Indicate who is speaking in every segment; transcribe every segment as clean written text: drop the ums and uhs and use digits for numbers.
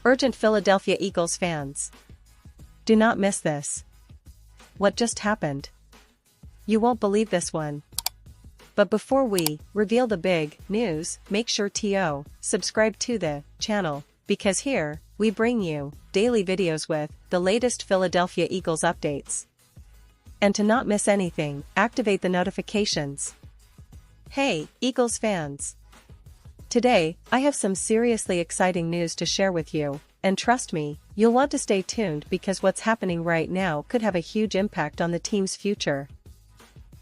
Speaker 1: Urgent Philadelphia Eagles fans. Do not miss this. What just happened? You won't believe this one. But before we reveal the big news, make sure to subscribe to the channel, because here, we bring you daily videos with the latest Philadelphia Eagles updates. And to not miss anything, activate the notifications. Hey, Eagles fans! Today, I have some seriously exciting news to share with you, and trust me, you'll want to stay tuned because what's happening right now could have a huge impact on the team's future.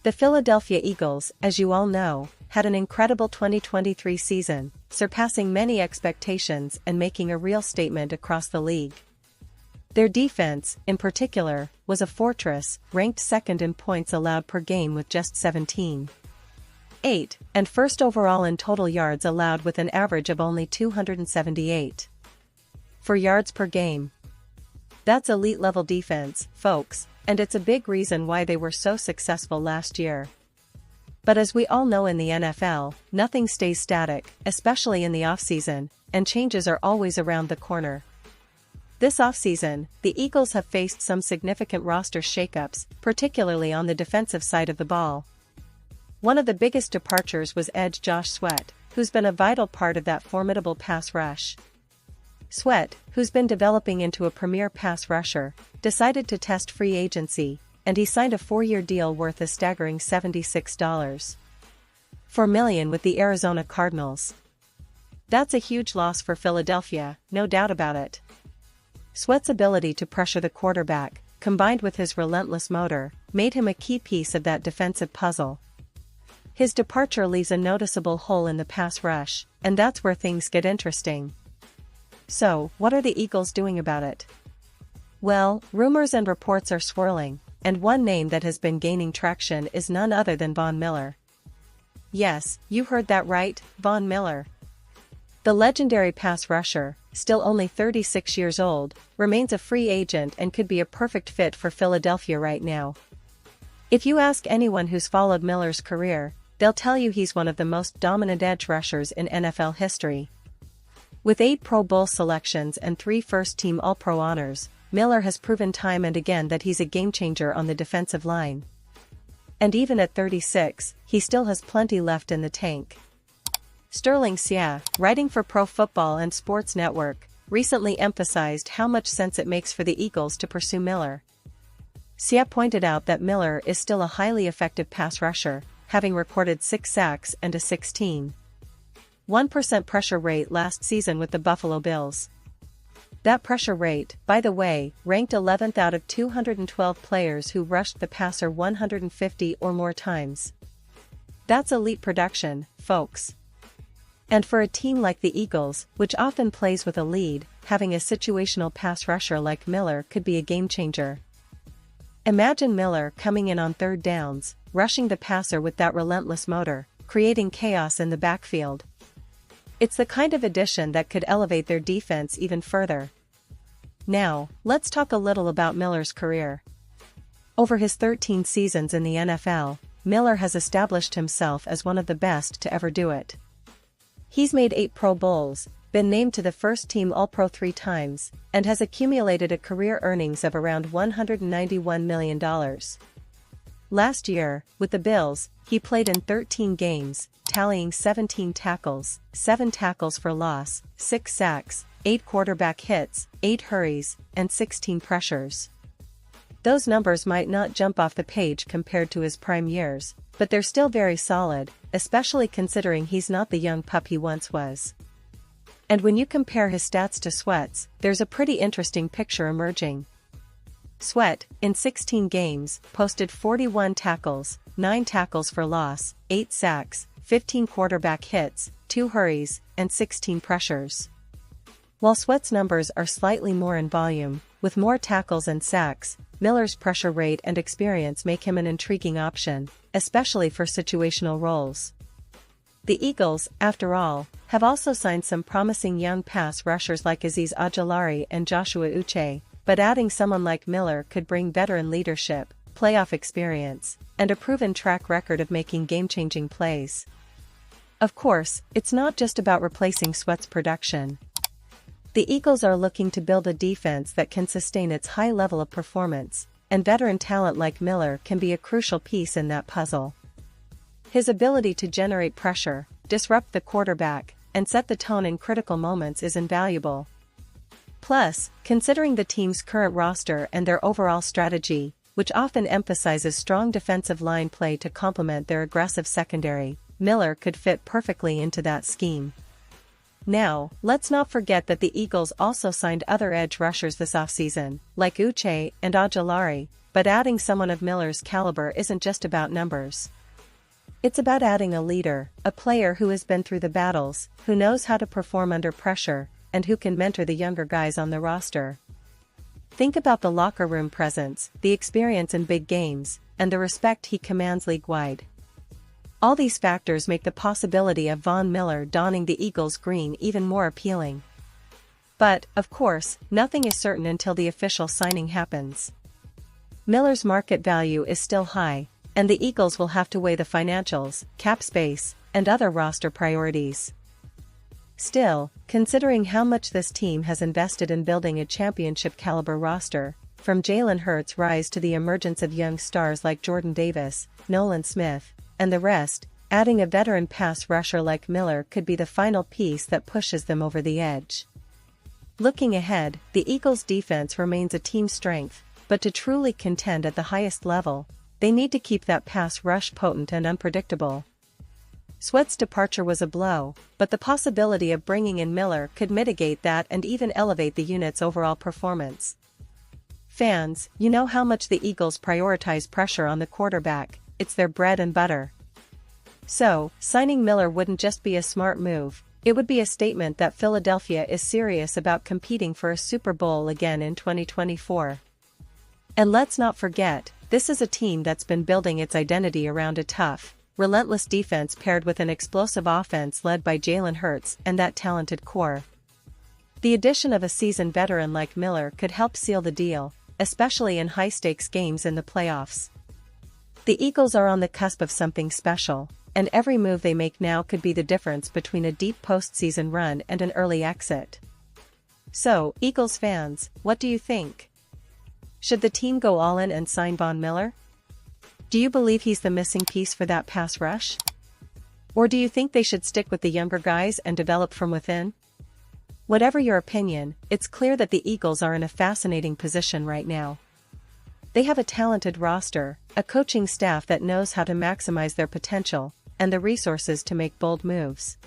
Speaker 1: The Philadelphia Eagles, as you all know, had an incredible 2023 season, surpassing many expectations and making a real statement across the league. Their defense, in particular, was a fortress, ranked second in points allowed per game with just 17.8, and first overall in total yards allowed with an average of only 278 for yards per game. That's elite-level defense, folks, and it's a big reason why they were so successful last year. But as we all know in the NFL, nothing stays static, especially in the offseason, and changes are always around the corner. This offseason, the Eagles have faced some significant roster shakeups, particularly on the defensive side of the ball. One of the biggest departures was edge Josh Sweat, who's been a vital part of that formidable pass rush. Sweat, who's been developing into a premier pass rusher, decided to test free agency, and he signed a 4-year deal worth a staggering $76.4 million with the Arizona Cardinals. That's a huge loss for Philadelphia, no doubt about it. Sweat's ability to pressure the quarterback, combined with his relentless motor, made him a key piece of that defensive puzzle. His departure leaves a noticeable hole in the pass rush, and that's where things get interesting. So, what are the Eagles doing about it? Well, rumors and reports are swirling, and one name that has been gaining traction is none other than Von Miller. Yes, you heard that right, Von Miller. The legendary pass rusher, still only 36 years old, remains a free agent and could be a perfect fit for Philadelphia right now. If you ask anyone who's followed Miller's career, they'll tell you he's one of the most dominant edge rushers in NFL history. With 8 Pro Bowl selections and 3 first-team All-Pro honors, Miller has proven time and again that he's a game-changer on the defensive line. And even at 36, he still has plenty left in the tank. Sterling Sia, writing for Pro Football and Sports Network, recently emphasized how much sense it makes for the Eagles to pursue Miller. Sia pointed out that Miller is still a highly effective pass rusher, having recorded 6 sacks and a 16.1% pressure rate last season with the Buffalo Bills. That pressure rate, by the way, ranked 11th out of 212 players who rushed the passer 150 or more times. That's elite production, folks. And for a team like the Eagles, which often plays with a lead, having a situational pass rusher like Miller could be a game-changer. Imagine Miller coming in on third downs, rushing the passer with that relentless motor, creating chaos in the backfield. It's the kind of addition that could elevate their defense even further. Now, let's talk a little about Miller's career. Over his 13 seasons in the NFL, Miller has established himself as one of the best to ever do it. He's made 8 Pro Bowls, been named to the first-team All-Pro 3 times, and has accumulated a career earnings of around $191 million. Last year, with the Bills, he played in 13 games, tallying 17 tackles, 7 tackles for loss, 6 sacks, 8 quarterback hits, 8 hurries, and 16 pressures. Those numbers might not jump off the page compared to his prime years, but they're still very solid, especially considering he's not the young pup he once was. And when you compare his stats to Sweat's, there's a pretty interesting picture emerging. Sweat, in 16 games, posted 41 tackles, 9 tackles for loss, 8 sacks, 15 quarterback hits, 2 hurries, and 16 pressures. While Sweat's numbers are slightly more in volume, with more tackles and sacks, Miller's pressure rate and experience make him an intriguing option, especially for situational roles. The Eagles, after all, have also signed some promising young pass rushers like Azeez Ojulari and Joshua Uche, but adding someone like Miller could bring veteran leadership, playoff experience, and a proven track record of making game-changing plays. Of course, it's not just about replacing Sweat's production. The Eagles are looking to build a defense that can sustain its high level of performance, and veteran talent like Miller can be a crucial piece in that puzzle. His ability to generate pressure, disrupt the quarterback, and set the tone in critical moments is invaluable. Plus, considering the team's current roster and their overall strategy, which often emphasizes strong defensive line play to complement their aggressive secondary, Miller could fit perfectly into that scheme. Now, let's not forget that the Eagles also signed other edge rushers this offseason, like Uche and Ojulari, but adding someone of Miller's caliber isn't just about numbers. It's about adding a leader, a player who has been through the battles, who knows how to perform under pressure, and who can mentor the younger guys on the roster. Think about the locker room presence, the experience in big games, and the respect he commands league-wide. All these factors make the possibility of Von Miller donning the Eagles' green even more appealing. But, of course, nothing is certain until the official signing happens. Miller's market value is still high, and the Eagles will have to weigh the financials, cap space, and other roster priorities. Still, considering how much this team has invested in building a championship-caliber roster, from Jalen Hurts' rise to the emergence of young stars like Jordan Davis, Nolan Smith, and the rest, adding a veteran pass rusher like Miller could be the final piece that pushes them over the edge. Looking ahead, the Eagles' defense remains a team strength, but to truly contend at the highest level, they need to keep that pass rush potent and unpredictable. Sweat's departure was a blow, but the possibility of bringing in Miller could mitigate that and even elevate the unit's overall performance. Fans, you know how much the Eagles prioritize pressure on the quarterback. It's their bread and butter. So, signing Miller wouldn't just be a smart move, it would be a statement that Philadelphia is serious about competing for a Super Bowl again in 2024. And let's not forget, this is a team that's been building its identity around a tough, relentless defense paired with an explosive offense led by Jalen Hurts and that talented core. The addition of a seasoned veteran like Miller could help seal the deal, especially in high-stakes games in the playoffs. The Eagles are on the cusp of something special, and every move they make now could be the difference between a deep postseason run and an early exit. So, Eagles fans, what do you think? Should the team go all in and sign Von Miller? Do you believe he's the missing piece for that pass rush? Or do you think they should stick with the younger guys and develop from within? Whatever your opinion, it's clear that the Eagles are in a fascinating position right now. They have a talented roster, a coaching staff that knows how to maximize their potential, and the resources to make bold moves.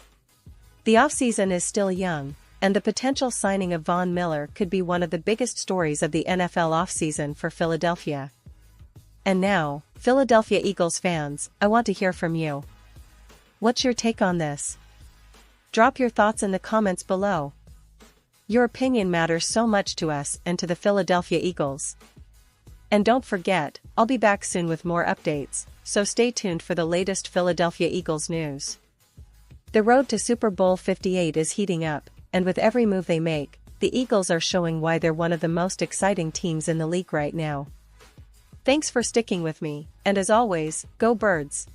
Speaker 1: The offseason is still young, and the potential signing of Von Miller could be one of the biggest stories of the NFL offseason for Philadelphia. And now, Philadelphia Eagles fans, I want to hear from you. What's your take on this? Drop your thoughts in the comments below. Your opinion matters so much to us and to the Philadelphia Eagles. And don't forget, I'll be back soon with more updates, so stay tuned for the latest Philadelphia Eagles news. The road to Super Bowl 58 is heating up, and with every move they make, the Eagles are showing why they're one of the most exciting teams in the league right now. Thanks for sticking with me, and as always, go Birds!